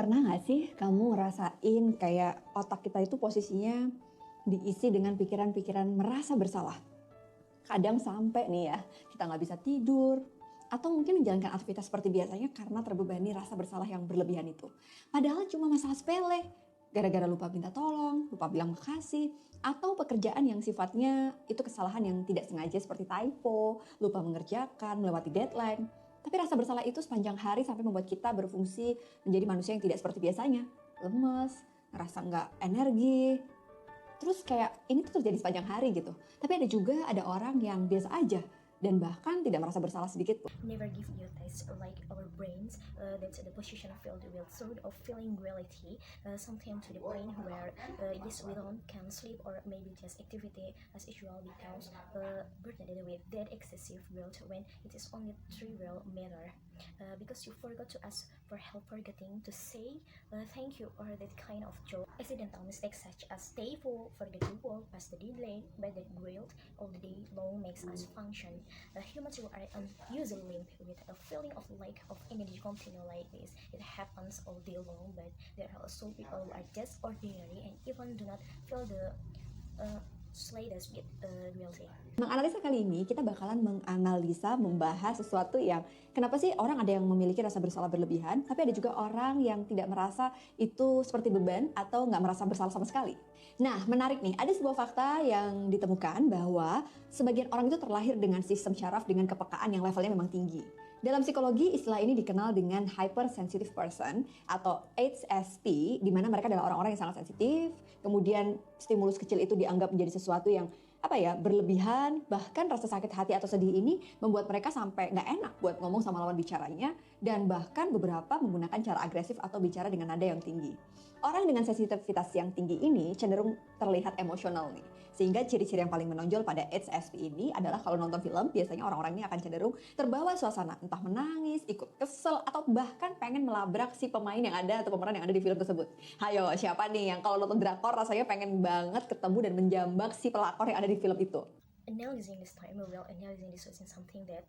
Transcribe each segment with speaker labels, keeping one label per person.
Speaker 1: Pernah nggak sih kamu ngerasain kayak otak kita itu posisinya diisi dengan pikiran-pikiran merasa bersalah? Kadang sampai nih ya, kita nggak bisa tidur, atau mungkin menjalankan aktivitas seperti biasanya karena terbebani rasa bersalah yang berlebihan itu. Padahal cuma masalah sepele, gara-gara lupa minta tolong, lupa bilang makasih, atau pekerjaan yang sifatnya itu kesalahan yang tidak sengaja seperti typo, lupa mengerjakan, melewati deadline. Tapi rasa bersalah itu sepanjang hari sampai membuat kita berfungsi menjadi manusia yang tidak seperti biasanya. Lemes, ngerasa nggak energi, terus kayak ini tuh terjadi sepanjang hari gitu. Tapi ada orang yang biasa aja dan bahkan tidak merasa bersalah sedikit pun.
Speaker 2: Never give you taste like our brains. That's the position filled with sort of feeling reality. Sometimes to the point where yes, we don't can sleep or maybe just activity as usual becomes burdened with that excessive guilt when it is only trivial matter. Because you forgot to ask for help, forgetting to say thank you or that kind of joke. Accidental mistakes such as stay full, forget to walk past the deadline, but that guilt all the day long makes us function. Humans who are usually linked with a feeling of lack of energy continue like this. It happens all day long, but there are also people who are just ordinary and even do not feel the slightest bit guilty.
Speaker 1: Menganalisa kali ini kita bakalan membahas sesuatu yang kenapa sih orang ada yang memiliki rasa bersalah berlebihan, tapi ada juga orang yang tidak merasa itu seperti beban atau nggak merasa bersalah sama sekali. Nah, menarik nih, ada sebuah fakta yang ditemukan bahwa sebagian orang itu terlahir dengan sistem syaraf dengan kepekaan yang levelnya memang tinggi. Dalam psikologi, istilah ini dikenal dengan hypersensitive person atau HSP, di mana mereka adalah orang-orang yang sangat sensitif. Kemudian stimulus kecil itu dianggap menjadi sesuatu yang berlebihan, bahkan rasa sakit hati atau sedih ini membuat mereka sampai nggak enak buat ngomong sama lawan bicaranya, dan bahkan beberapa menggunakan cara agresif atau bicara dengan nada yang tinggi. Orang dengan sensitivitas yang tinggi ini cenderung terlihat emosional nih, sehingga ciri-ciri yang paling menonjol pada HSP ini adalah kalau nonton film, biasanya orang-orang ini akan cenderung terbawa suasana, entah menangis, ikut kesel, atau bahkan pengen melabrak si pemain yang ada atau pemeran yang ada di film tersebut. Hayo, siapa nih yang kalau nonton drakor rasanya pengen banget ketemu dan menjambak si pelakor yang ada di film itu?
Speaker 2: Analyzing this time, while analyzing this is something that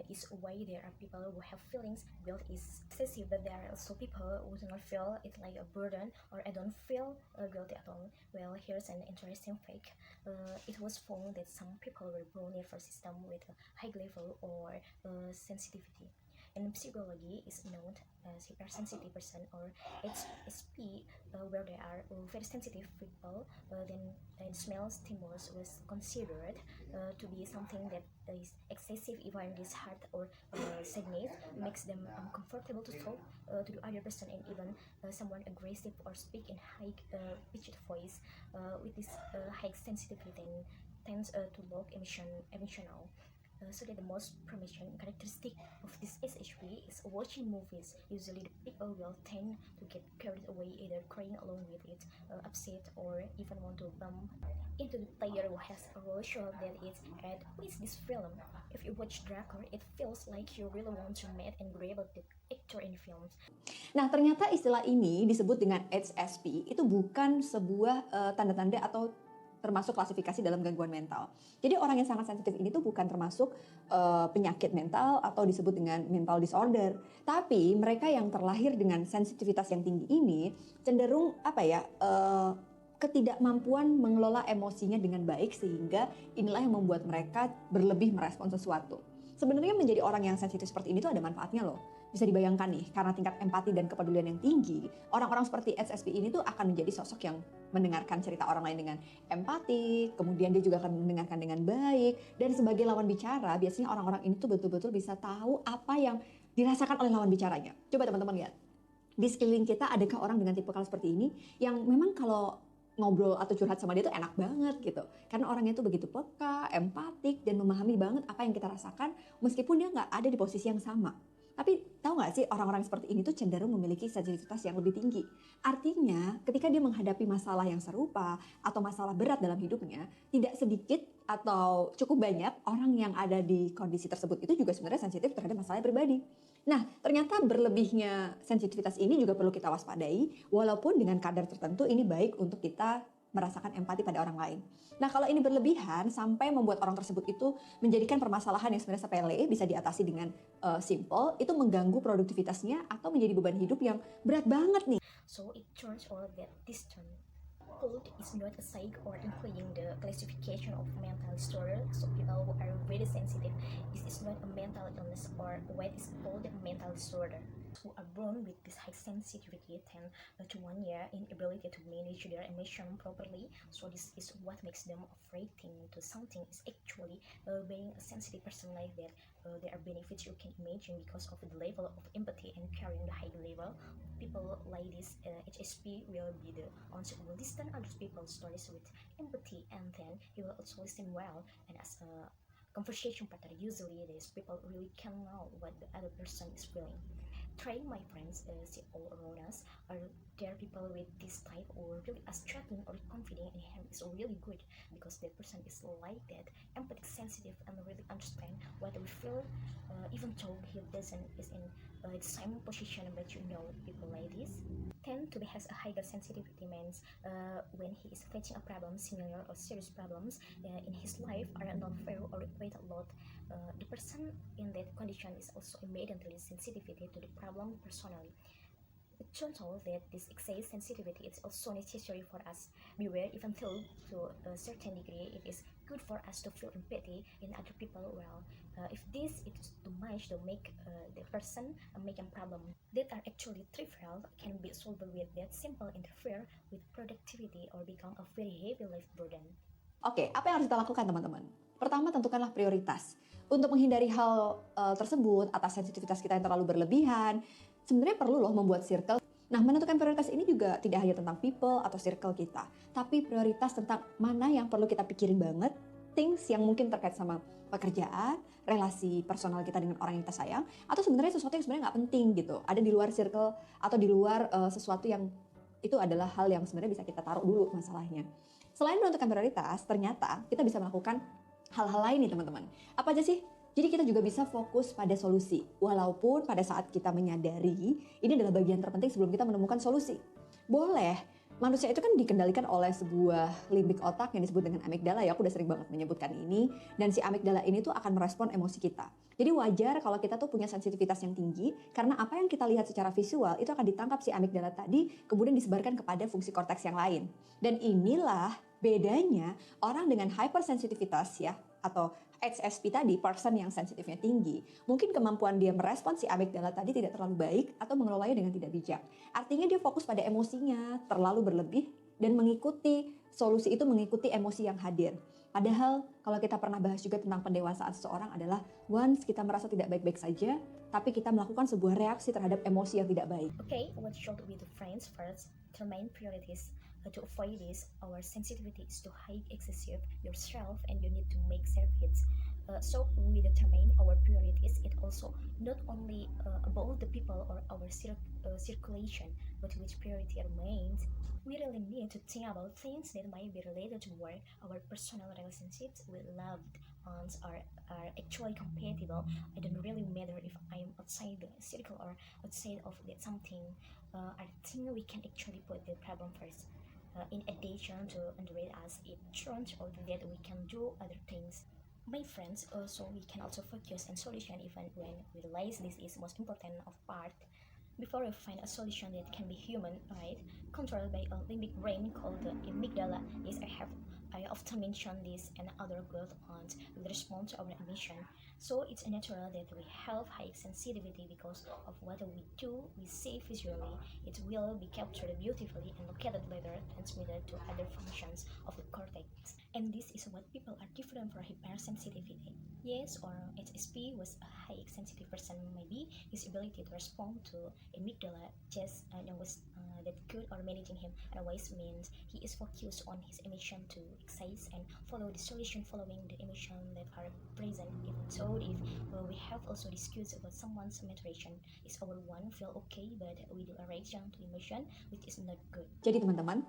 Speaker 2: is why there are people who have feelings guilt is excessive, but there are also people who do not feel it like a burden or I don't feel guilty at all. Well, here's an interesting fact. It was found that some people were born for system with a high level or sensitivity. In psychology, is known as hypersensitive person or HSP, where they are very sensitive people. Then smell stimulus was considered to be something that is excessive, even this hard or sadness makes them uncomfortable to talk to the other person, and even someone aggressive or speak in high pitched voice with this high sensitivity tends to look emotional. So that the most promising characteristic of this SHP is watching movies. Usually the people will tend to get carried away, either crying along with it, upset, or even want to bump into the player who has a role show that is at who is this film. If you watch Drakor, it feels like you really want to meet and grab the actor in the films.
Speaker 1: Nah, ternyata istilah ini disebut dengan HSP itu bukan sebuah tanda-tanda atau termasuk klasifikasi dalam gangguan mental. Jadi orang yang sangat sensitif ini tuh bukan termasuk penyakit mental atau disebut dengan mental disorder. Tapi mereka yang terlahir dengan sensitivitas yang tinggi ini cenderung ketidakmampuan mengelola emosinya dengan baik, sehingga inilah yang membuat mereka berlebih merespon sesuatu. Sebenarnya menjadi orang yang sensitif seperti ini tuh ada manfaatnya loh. Bisa dibayangkan nih, karena tingkat empati dan kepedulian yang tinggi, orang-orang seperti HSP ini tuh akan menjadi sosok yang mendengarkan cerita orang lain dengan empati, kemudian dia juga akan mendengarkan dengan baik, dan sebagai lawan bicara, biasanya orang-orang ini tuh betul-betul bisa tahu apa yang dirasakan oleh lawan bicaranya. Coba teman-teman lihat, di sekeliling kita adakah orang dengan tipe seperti ini, yang memang kalau ngobrol atau curhat sama dia tuh enak banget gitu. Karena orangnya tuh begitu peka, empatik, dan memahami banget apa yang kita rasakan meskipun dia nggak ada di posisi yang sama. Tapi tahu nggak sih, orang-orang seperti ini tuh cenderung memiliki sensitivitas yang lebih tinggi. Artinya ketika dia menghadapi masalah yang serupa atau masalah berat dalam hidupnya, tidak sedikit atau cukup banyak orang yang ada di kondisi tersebut itu juga sebenarnya sensitif terhadap masalah pribadi. Nah, ternyata berlebihnya sensitivitas ini juga perlu kita waspadai, walaupun dengan kadar tertentu ini baik untuk kita merasakan empati pada orang lain. Nah, kalau ini berlebihan sampai membuat orang tersebut itu menjadikan permasalahan yang sebenarnya sepele bisa diatasi dengan simple, itu mengganggu produktivitasnya atau menjadi beban hidup yang berat banget nih.
Speaker 2: So it turns out that this term code is not a psych or including the classification of mental disorder. So people who are very sensitive, this is not a mental illness or what is called a mental disorder. Who are born with this high sensitivity tend to 1 year inability to manage their emotion properly. So this is what makes them afraid to something is actually being a sensitive person like that. There are benefits you can imagine because of the level of empathy and carrying the high level. People like this HSP will be the ones who will listen other people's stories with empathy, and then he will also listen well. And as a conversation partner, usually these people really can know what the other person is feeling. Try my friends see all around us. Are there people with this type or really are struggling or confident in him is really good because that person is like that, empathic, sensitive, and really understand what we feel, even though he doesn't is in the same position. But people like this tend to be has a higher sensitivity means when he is facing a problem similar or serious problems in his life are not fair or require a lot. The person in that condition is also immediately sensitivity to the problem personally. It turns out that this excess sensitivity is also necessary for us. Beware, even though to a certain degree it is good for us to feel empathy in other people. Well, if this is too much to make the person make a problem that are actually trivial can be solved with that simple interfere with productivity or become a very heavy life burden.
Speaker 1: Oke, apa yang harus kita lakukan teman-teman? Pertama, tentukanlah prioritas. Untuk menghindari hal tersebut atas sensitivitas kita yang terlalu berlebihan, sebenarnya perlu loh membuat circle. Nah, menentukan prioritas ini juga tidak hanya tentang people atau circle kita, tapi prioritas tentang mana yang perlu kita pikirin banget, things yang mungkin terkait sama pekerjaan, relasi personal kita dengan orang yang kita sayang, atau sebenarnya sesuatu yang sebenarnya nggak penting gitu, ada di luar circle atau di luar sesuatu yang itu adalah hal yang sebenarnya bisa kita taruh dulu masalahnya. Selain menentukan prioritas, ternyata kita bisa melakukan hal-hal lain nih teman-teman. Apa aja sih? Jadi kita juga bisa fokus pada solusi. Walaupun pada saat kita menyadari, ini adalah bagian terpenting sebelum kita menemukan solusi. Boleh, manusia itu kan dikendalikan oleh sebuah limbik otak yang disebut dengan amigdala ya. Aku udah sering banget menyebutkan ini. Dan si amigdala ini tuh akan merespon emosi kita. Jadi wajar kalau kita tuh punya sensitivitas yang tinggi, karena apa yang kita lihat secara visual itu akan ditangkap si amigdala tadi, kemudian disebarkan kepada fungsi korteks yang lain. Dan inilah bedanya orang dengan hypersensitivitas ya, atau HSP tadi, person yang sensitifnya tinggi, mungkin kemampuan dia merespon si amigdala tadi tidak terlalu baik atau mengelolanya dengan tidak bijak. Artinya dia fokus pada emosinya terlalu berlebih dan mengikuti solusi itu mengikuti emosi yang hadir. Padahal kalau kita pernah bahas juga tentang pendewasaan seseorang adalah once kita merasa tidak baik-baik saja, tapi kita melakukan sebuah reaksi terhadap emosi yang tidak baik.
Speaker 2: Okay, what should we do friends first? Determine priorities. To avoid this, our sensitivity is to high excessive yourself and you need to make services. So we determine our priorities. It also not only about the people or our circulation, but which priority remains. We really need to think about things that might be related to work. Our personal relationships with loved ones are actually compatible. It doesn't really matter if I'm outside the circle or outside of that something. I think we can actually put the problem first. In addition to underrate us, it turns out that we can do other things. My friends, so we can also focus on solution even when we realize this is most important of part. Before we find a solution that can be human, right, controlled by a limbic brain called the amygdala, yes, I often mention this and other growth hormones will respond to our emission. So it's natural that we have high sensitivity because of what we do, we see visually. It will be captured beautifully and located later, transmitted to other functions of the cortex. And this is what people are different from hypersensitivity. Yes, or HSP was a high sensitive person, maybe his ability to respond to amygdala just was that good or managing him otherwise means he is focused on his emission to exercise and follow the solution following the emission that are present. Even so, if we have also discussed about someone's maturation, is our one feel okay but we do a reaction to emotion which is not good.
Speaker 1: Jadi teman-teman,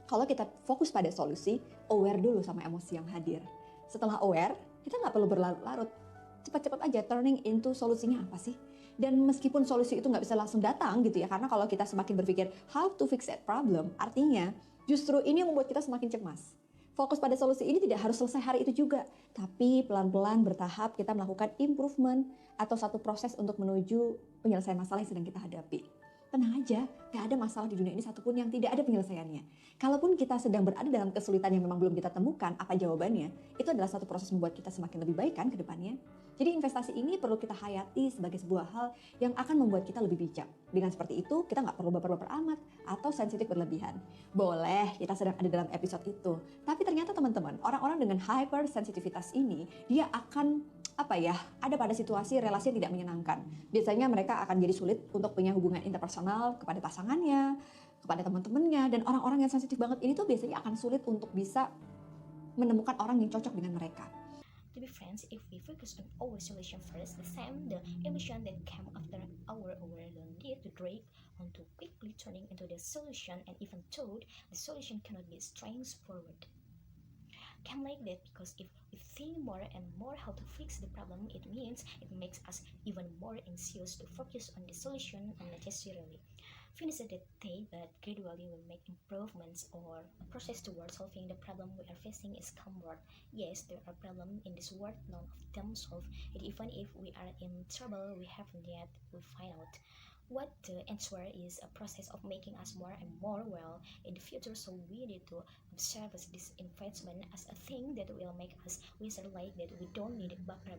Speaker 1: kalau kita fokus pada solusi, aware dulu sama emosi yang hadir. Setelah aware, kita nggak perlu berlarut-larut. Cepat-cepat aja turning into solusinya apa sih? Dan meskipun solusi itu nggak bisa langsung datang gitu ya, karena kalau kita semakin berpikir how to fix that problem, artinya Justru ini yang membuat kita semakin cemas. Fokus pada solusi ini tidak harus selesai hari itu juga, tapi pelan-pelan bertahap kita melakukan improvement atau satu proses untuk menuju penyelesaian masalah yang sedang kita hadapi. Tenang aja, gak ada masalah di dunia ini satupun yang tidak ada penyelesaiannya. Kalaupun kita sedang berada dalam kesulitan yang memang belum kita temukan apa jawabannya, itu adalah satu proses membuat kita semakin lebih baik kan ke depannya. Jadi investasi ini perlu kita hayati sebagai sebuah hal yang akan membuat kita lebih bijak. Dengan seperti itu, kita nggak perlu baper-baper amat atau sensitif berlebihan. Boleh, kita sedang ada dalam episode itu. Tapi ternyata teman-teman, orang-orang dengan hypersensitivitas ini, dia akan ada pada situasi relasi yang tidak menyenangkan. Biasanya mereka akan jadi sulit untuk punya hubungan interpersonal kepada pasangannya, kepada teman-temannya, dan orang-orang yang sensitif banget ini tuh biasanya akan sulit untuk bisa menemukan orang yang cocok dengan mereka.
Speaker 2: To be friends, if we focus on our solution first, the same the emotion that came after our don't need to drag on to quickly turning into the solution, and even though the solution cannot be strength forward. Came like that because if we think more and more how to fix the problem, it means it makes us even more anxious to focus on the solution unnecessarily. Finish the day, but gradually we make improvements or a process towards solving the problem we are facing is comeward. Yes, there are problems in this world, none of them solved. And even if we are in trouble, we haven't yet, we find out. What the answer is a process of making us more and more well in the future, so we need to observe this investment as a thing that will make us wiser, like that we don't need bakar.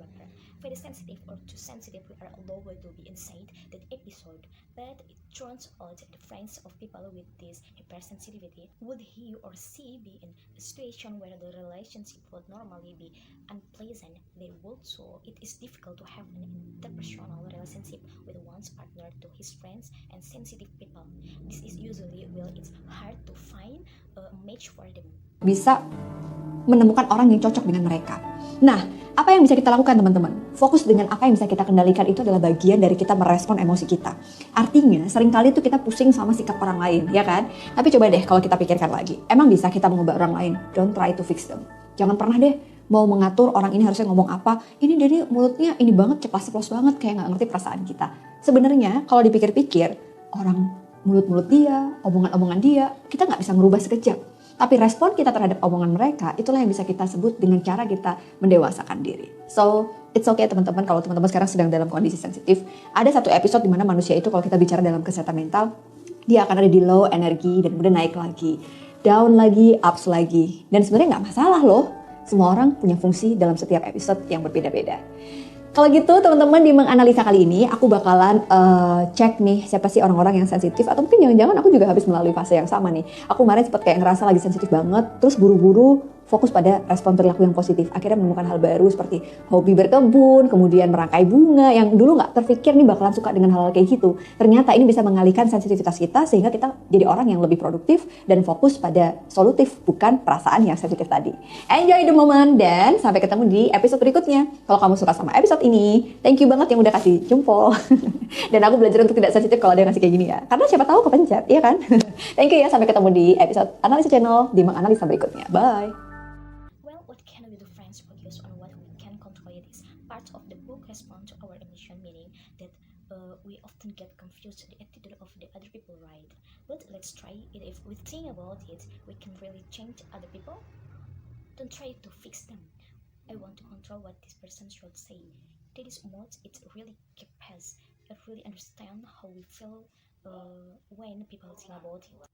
Speaker 2: Very sensitive or too sensitive, we are allowed to be inside that episode, but it turns out the friends of people with this hypersensitivity, would he or she be in a situation where the relationship would normally be unpleasant, they would, so it is difficult to have an interpersonal relationship with one's partner to his friends and sensitive people. This is usually it's hard to find a match for them.
Speaker 1: Bisa menemukan orang yang cocok dengan mereka. Nah, apa yang bisa kita lakukan teman-teman? Fokus dengan apa yang bisa kita kendalikan itu adalah bagian dari kita merespon emosi kita. Artinya, seringkali itu kita pusing sama sikap orang lain, ya kan? Tapi coba deh kalau kita pikirkan lagi, emang bisa kita mengubah orang lain? Don't try to fix them. Jangan pernah deh mau mengatur orang ini harusnya ngomong apa. Ini dari mulutnya ini banget, ceplas-ceplos banget, kayak gak ngerti perasaan kita. Sebenarnya kalau dipikir-pikir, orang mulut-mulut dia, omongan-omongan dia, kita gak bisa merubah sekejap. Tapi respon kita terhadap omongan mereka, itulah yang bisa kita sebut dengan cara kita mendewasakan diri. So, it's okay teman-teman, kalau teman-teman sekarang sedang dalam kondisi sensitif. Ada satu episode di mana manusia itu kalau kita bicara dalam kesehatan mental, dia akan ada di low energi dan kemudian naik lagi. Down lagi, ups lagi. Dan sebenarnya gak masalah loh. Semua orang punya fungsi dalam setiap episode yang berbeda-beda. Kalau gitu teman-teman di menganalisa kali ini aku bakalan cek nih siapa sih orang-orang yang sensitif, atau mungkin jangan-jangan aku juga habis melalui fase yang sama nih. Aku kemarin sempat kayak ngerasa lagi sensitif banget, terus buru-buru fokus pada respon perilaku yang positif. Akhirnya menemukan hal baru seperti hobi berkebun, kemudian merangkai bunga yang dulu nggak terpikir nih bakalan suka dengan hal-hal kayak gitu. Ternyata ini bisa mengalihkan sensitivitas kita sehingga kita jadi orang yang lebih produktif dan fokus pada solutif, bukan perasaan yang sensitif tadi. Enjoy the moment dan sampai ketemu di episode berikutnya. Kalau kamu suka sama episode ini, thank you banget yang udah kasih jempol. Dan aku belajar untuk tidak sensitif kalau ada yang ngasih kayak gini ya. Karena siapa tahu kepencet, iya kan? Thank you ya, sampai ketemu di episode Analisa Channel di menganalisa berikutnya. Bye.
Speaker 2: What can we do, friends? Focus on what we can control. It is part of the book respond to our emotion, meaning that we often get confused the attitude of the other people, right? But let's try it. If we think about it, we can really change other people. Don't try to fix them. I want to control what this person should say. That is what it really keeps us. I really understand how we feel when people think about it.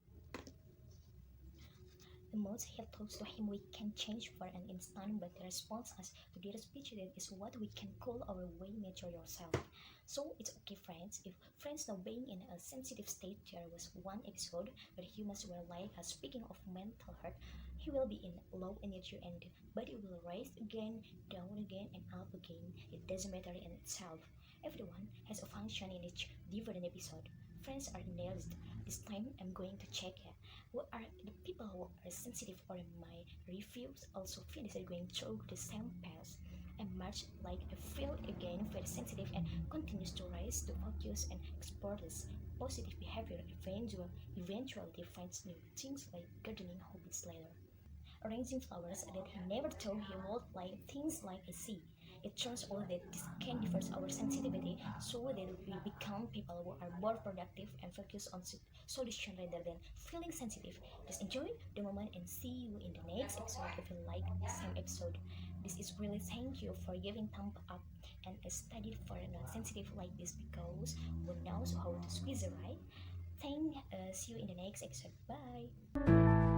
Speaker 2: The most he talks to him we can change for an instant, but the response as to their speech that is what we can call our way nature yourself. So it's okay, friends. If friends now being in a sensitive state, there was one episode where humans were like speaking of mental health. He will be in low energy and the body will rise again, down again, and up again. It doesn't matter in itself. Everyone has a function in each different episode. Friends are nailed. This time I'm going to check it. What are the people who are sensitive, or my reviews also finish going through the same path? And March like I feel again very sensitive and continues to rise to focus and explore this positive behavior. Eventually finds new things like gardening hobbies later. Arranging flowers that he never thought he would like, things like a sea. It turns out that this can diverse our sensitivity so that we become people who are more productive and focus on solution rather than feeling sensitive. Just enjoy the moment and see you in the next episode if you like the same episode. This is really thank you for giving thumb up and studied for not sensitive like this because who knows how to squeeze it right. Thank see you in the next episode. Bye.